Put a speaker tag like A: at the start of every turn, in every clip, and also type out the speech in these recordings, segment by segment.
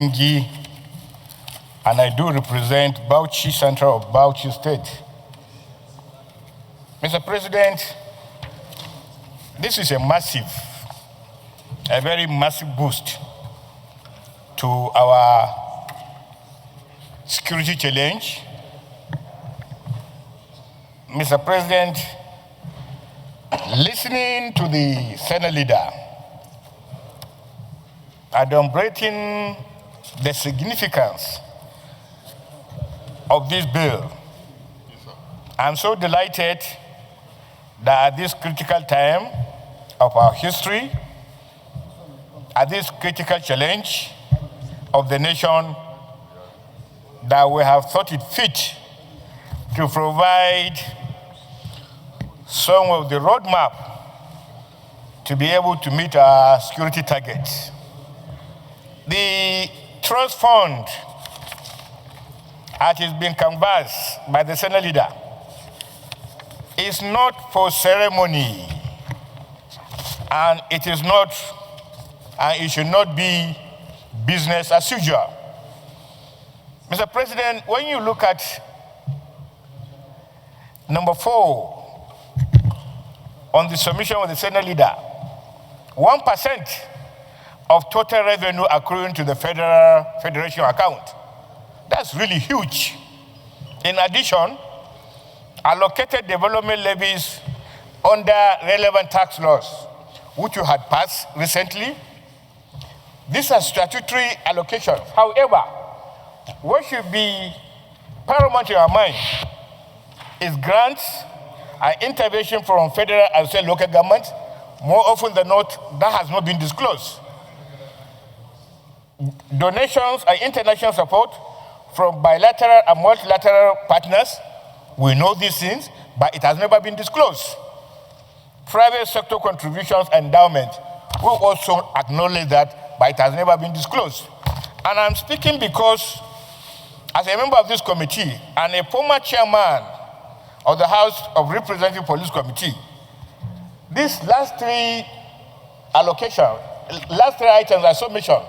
A: Ningi, and I do represent Bauchi Central of Bauchi State. Mr. President, this is a very massive boost to our security challenge. Mr. President, listening to the Senate leader, adumbrating the significance of this bill, I'm so delighted that at this critical time of our history, at this critical challenge of the nation, that we have thought it fit to provide some of the roadmap to be able to meet our security targets. The trust fund, as has been canvassed by the Senate leader, is not for ceremony, and it is not, and it should not be business as usual. Mr. President, when you look at number 4 on the submission of the Senate leader, 1% of total revenue accruing to the federation account. That's really huge. In addition, allocated development levies under relevant tax laws, which you had passed recently. These are statutory allocations. However, what should be paramount in our mind is grants and intervention from federal and state local governments. More often than not, that has not been disclosed. Donations and international support from bilateral and multilateral partners, we know these things, but it has never been disclosed. Private sector contributions and endowment, we also acknowledge that, but it has never been disclosed. And I'm speaking because, as a member of this committee and a former chairman of the House of Representative Police Committee, these last 3 allocations, last 3 items I submission,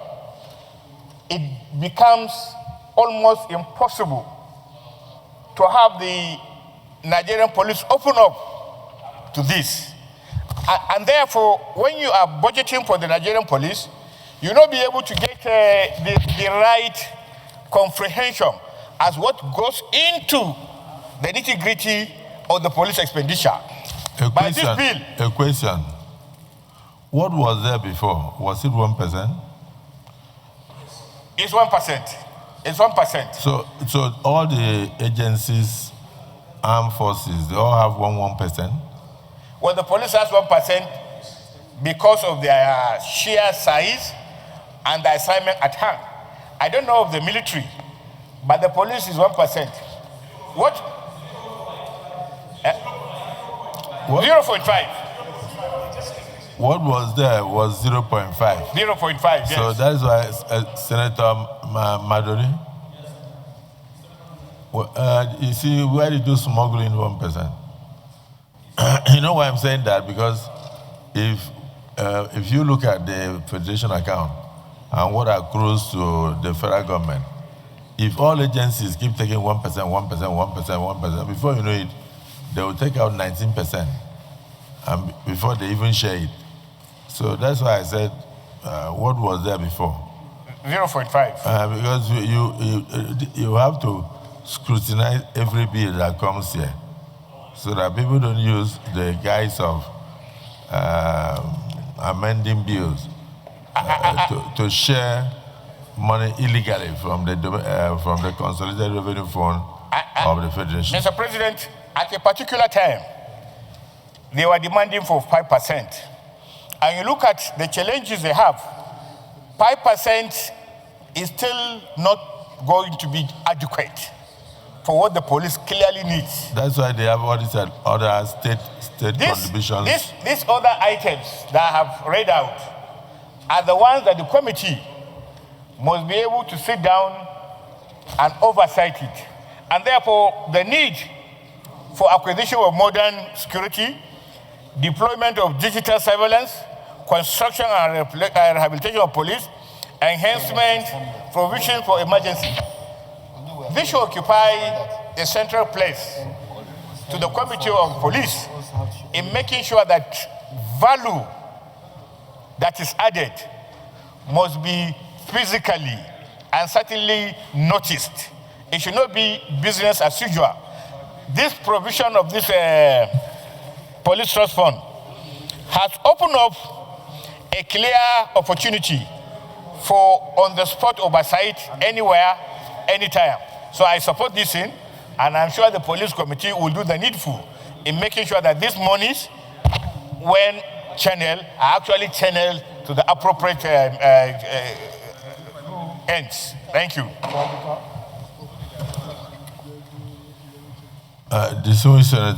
A: it becomes almost impossible to have the Nigerian police open up to this. And therefore, when you are budgeting for the Nigerian police, you'll not be able to get the right comprehension as what goes into the nitty-gritty of the police expenditure.
B: A question. What was there before? Was it 1%?
A: It's 1%. It's 1%.
B: So all the agencies, armed forces, they all have 1%?
A: Well, the police has 1% because of their sheer size and the assignment at hand. I don't know of the military, but the police is 1%. What? 0.5.
B: What was there was 0.5.
A: 0.5, yes.
B: So that's why Senator Maduri, you see, where did you smuggle in 1%? You know why I'm saying that? Because if you look at the federation account and what accrues to the federal government, if all agencies keep taking 1%, 1%, 1%, 1%, before you know it, they will take out 19%, and before they even share it. So that's why I said, what was there before?
A: 0.5.
B: Because you have to scrutinize every bill that comes here, so that people don't use the guise of amending bills to share money illegally from the Consolidated Revenue Fund of the Federation.
A: Mr. President, at a particular time, they were demanding for 5%. And you look at the challenges they have, 5% is still not going to be adequate for what the police clearly needs.
B: That's why they have all these other state contributions.
A: These other items that I have read out are the ones that the committee must be able to sit down and oversight it. And therefore, the need for acquisition of modern security, deployment of digital surveillance, construction and rehabilitation of police, enhancement provision for emergency. This should occupy a central place to the Committee of Police in making sure that value that is added must be physically and certainly noticed. It should not be business as usual. This provision of this police trust fund has opened up a clear opportunity for on-the-spot oversight anywhere, anytime. So I support this thing, and I'm sure the police committee will do the needful in making sure that these monies, when channeled, are actually channeled to the appropriate ends. Thank you.
B: Distinguished Senator,